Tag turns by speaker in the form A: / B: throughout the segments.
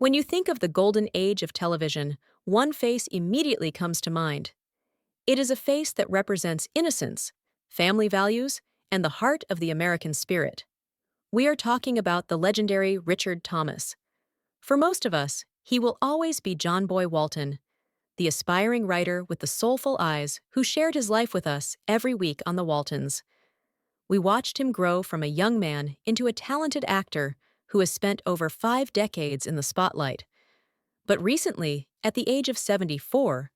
A: When you think of the golden age of television, one face immediately comes to mind. It is a face that represents innocence, family values, and the heart of the American spirit. We are talking about the legendary Richard Thomas. For most of us, he will always be John-Boy Walton, the aspiring writer with the soulful eyes who shared his life with us every week on the Waltons. We watched him grow from a young man into a talented actor who has spent over 5 decades in the spotlight. But recently, at the age of 74,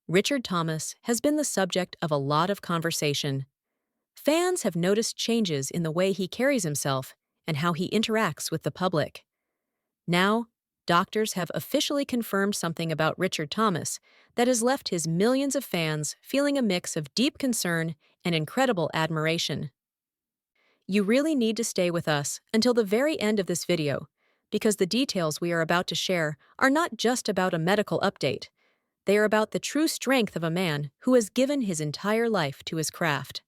A: Richard Thomas has been the subject of a lot of conversation. Fans have noticed changes in the way he carries himself and how he interacts with the public. Now, doctors have officially confirmed something about Richard Thomas that has left his millions of fans feeling a mix of deep concern and incredible admiration. You really need to stay with us until the very end of this video, because the details we are about to share are not just about a medical update. They are about the true strength of a man who has given his entire life to his craft.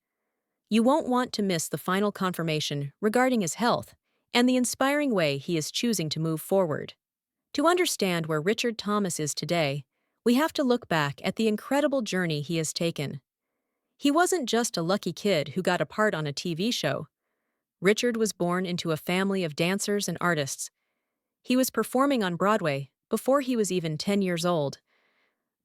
A: You won't want to miss the final confirmation regarding his health and the inspiring way he is choosing to move forward. To understand where Richard Thomas is today, we have to look back at the incredible journey he has taken. He wasn't just a lucky kid who got a part on a TV show. Richard was born into a family of dancers and artists. He was performing on Broadway before he was even 10 years old.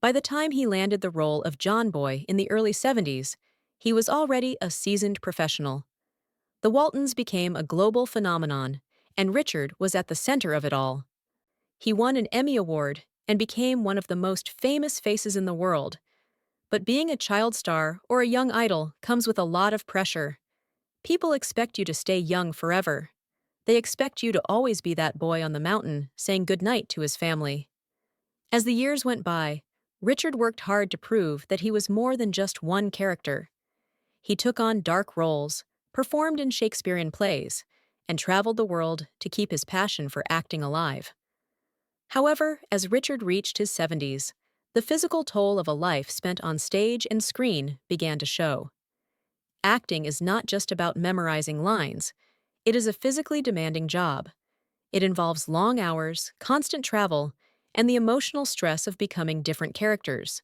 A: By the time he landed the role of John Boy in the early 70s, he was already a seasoned professional. The Waltons became a global phenomenon, and Richard was at the center of it all. He won an Emmy Award and became one of the most famous faces in the world. But being a child star or a young idol comes with a lot of pressure. People expect you to stay young forever. They expect you to always be that boy on the mountain saying goodnight to his family. As the years went by, Richard worked hard to prove that he was more than just one character. He took on dark roles, performed in Shakespearean plays, and traveled the world to keep his passion for acting alive. However, as Richard reached his 70s, the physical toll of a life spent on stage and screen began to show. Acting is not just about memorizing lines. It is a physically demanding job. It involves long hours, constant travel, and the emotional stress of becoming different characters.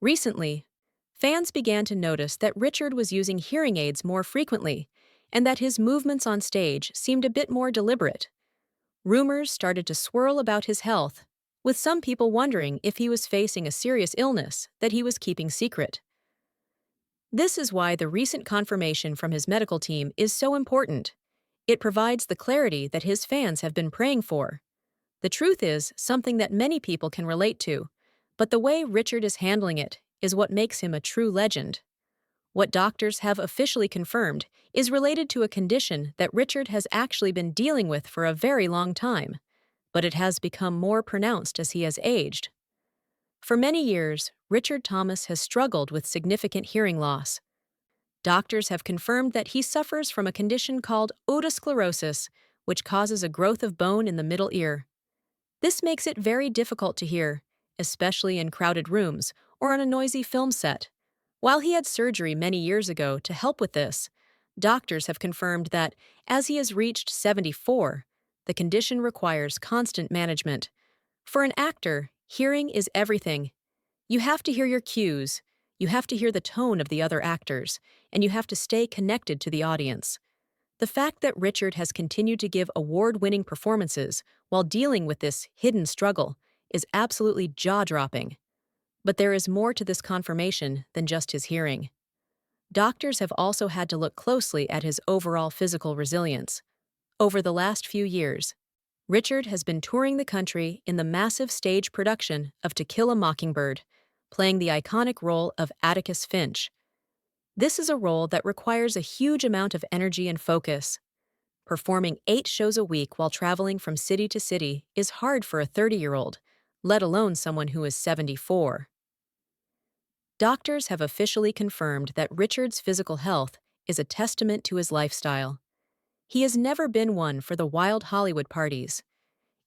A: Recently, fans began to notice that Richard was using hearing aids more frequently, and that his movements on stage seemed a bit more deliberate. Rumors started to swirl about his health, with some people wondering if he was facing a serious illness that he was keeping secret. This is why the recent confirmation from his medical team is so important. It provides the clarity that his fans have been praying for. The truth is something that many people can relate to, but the way Richard is handling it is what makes him a true legend. What doctors have officially confirmed is related to a condition that Richard has actually been dealing with for a very long time, but it has become more pronounced as he has aged. For many years, Richard Thomas has struggled with significant hearing loss. Doctors have confirmed that he suffers from a condition called otosclerosis, which causes a growth of bone in the middle ear. This makes it very difficult to hear, especially in crowded rooms or on a noisy film set. While he had surgery many years ago to help with this, doctors have confirmed that, as he has reached 74, the condition requires constant management. For an actor, hearing is everything. You have to hear your cues, you have to hear the tone of the other actors, and you have to stay connected to the audience. The fact that Richard has continued to give award-winning performances while dealing with this hidden struggle is absolutely jaw-dropping. But there is more to this confirmation than just his hearing. Doctors have also had to look closely at his overall physical resilience. Over the last few years, Richard has been touring the country in the massive stage production of To Kill a Mockingbird, playing the iconic role of Atticus Finch. This is a role that requires a huge amount of energy and focus. Performing 8 shows a week while traveling from city to city is hard for a 30-year-old, let alone someone who is 74. Doctors have officially confirmed that Richard's physical health is a testament to his lifestyle. He has never been one for the wild Hollywood parties.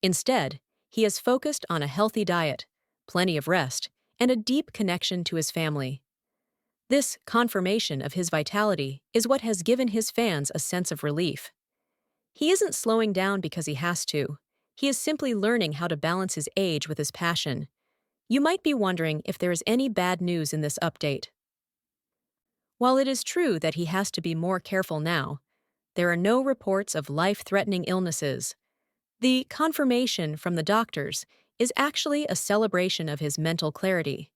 A: Instead, he has focused on a healthy diet, plenty of rest, and a deep connection to his family. This confirmation of his vitality is what has given his fans a sense of relief. He isn't slowing down because he has to. He is simply learning how to balance his age with his passion. You might be wondering if there is any bad news in this update. While it is true that he has to be more careful now, there are no reports of life-threatening illnesses. The confirmation from the doctors is actually a celebration of his mental clarity.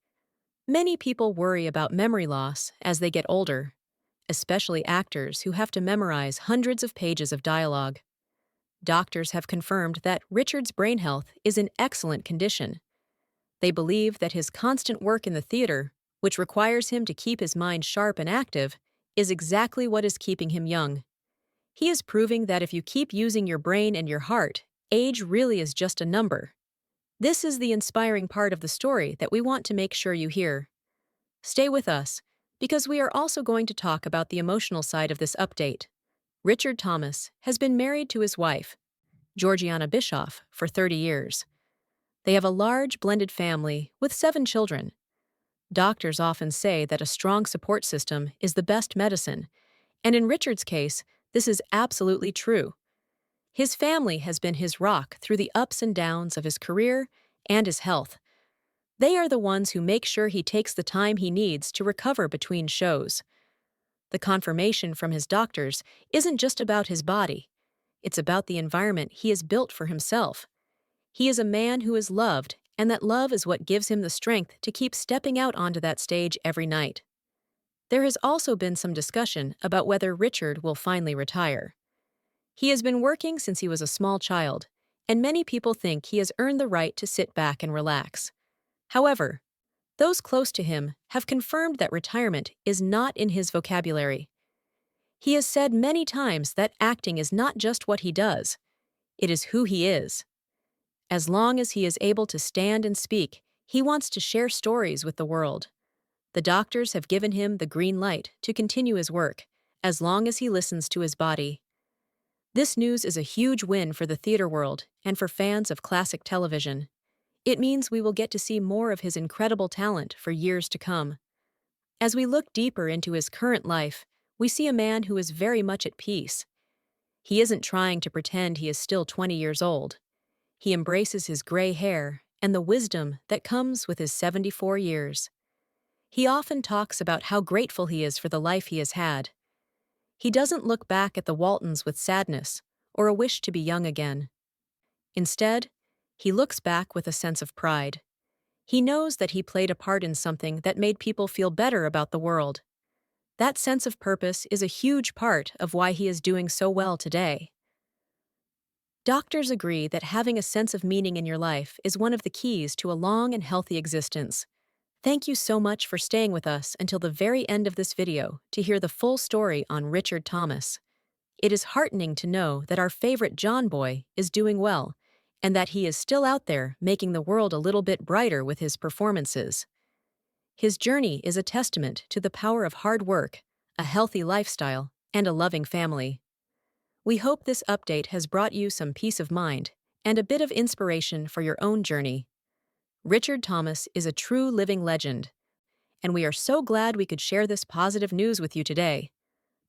A: Many people worry about memory loss as they get older, especially actors who have to memorize hundreds of pages of dialogue. Doctors have confirmed that Richard's brain health is in excellent condition. They believe that his constant work in the theater, which requires him to keep his mind sharp and active, is exactly what is keeping him young. He is proving that if you keep using your brain and your heart, age really is just a number. This is the inspiring part of the story that we want to make sure you hear. Stay with us, because we are also going to talk about the emotional side of this update. Richard Thomas has been married to his wife, Georgiana Bischoff, for 30 years. They have a large blended family with 7 children. Doctors often say that a strong support system is the best medicine, and in Richard's case, this is absolutely true. His family has been his rock through the ups and downs of his career and his health. They are the ones who make sure he takes the time he needs to recover between shows. The confirmation from his doctors isn't just about his body. It's about the environment he has built for himself. He is a man who is loved, and that love is what gives him the strength to keep stepping out onto that stage every night. There has also been some discussion about whether Richard will finally retire. He has been working since he was a small child, and many people think he has earned the right to sit back and relax. However, those close to him have confirmed that retirement is not in his vocabulary. He has said many times that acting is not just what he does, it is who he is. As long as he is able to stand and speak, he wants to share stories with the world. The doctors have given him the green light to continue his work, as long as he listens to his body. This news is a huge win for the theater world and for fans of classic television. It means we will get to see more of his incredible talent for years to come. As we look deeper into his current life, we see a man who is very much at peace. He isn't trying to pretend he is still 20 years old. He embraces his gray hair and the wisdom that comes with his 74 years. He often talks about how grateful he is for the life he has had. He doesn't look back at the Waltons with sadness or a wish to be young again. Instead, he looks back with a sense of pride. He knows that he played a part in something that made people feel better about the world. That sense of purpose is a huge part of why he is doing so well today. Doctors agree that having a sense of meaning in your life is one of the keys to a long and healthy existence. Thank you so much for staying with us until the very end of this video to hear the full story on Richard Thomas. It is heartening to know that our favorite John-Boy is doing well, and that he is still out there making the world a little bit brighter with his performances. His journey is a testament to the power of hard work, a healthy lifestyle, and a loving family. We hope this update has brought you some peace of mind and a bit of inspiration for your own journey. Richard Thomas is a true living legend, and we are so glad we could share this positive news with you today.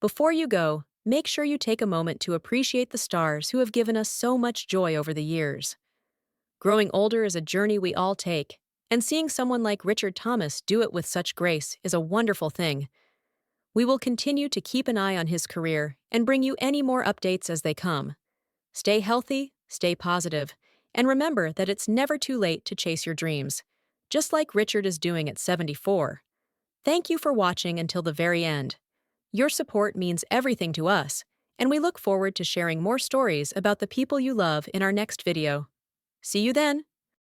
A: Before you go, make sure you take a moment to appreciate the stars who have given us so much joy over the years. Growing older is a journey we all take, and seeing someone like Richard Thomas do it with such grace is a wonderful thing. We will continue to keep an eye on his career and bring you any more updates as they come. Stay healthy, stay positive, and remember that it's never too late to chase your dreams, just like Richard is doing at 74. Thank you for watching until the very end. Your support means everything to us, and we look forward to sharing more stories about the people you love in our next video. See you then!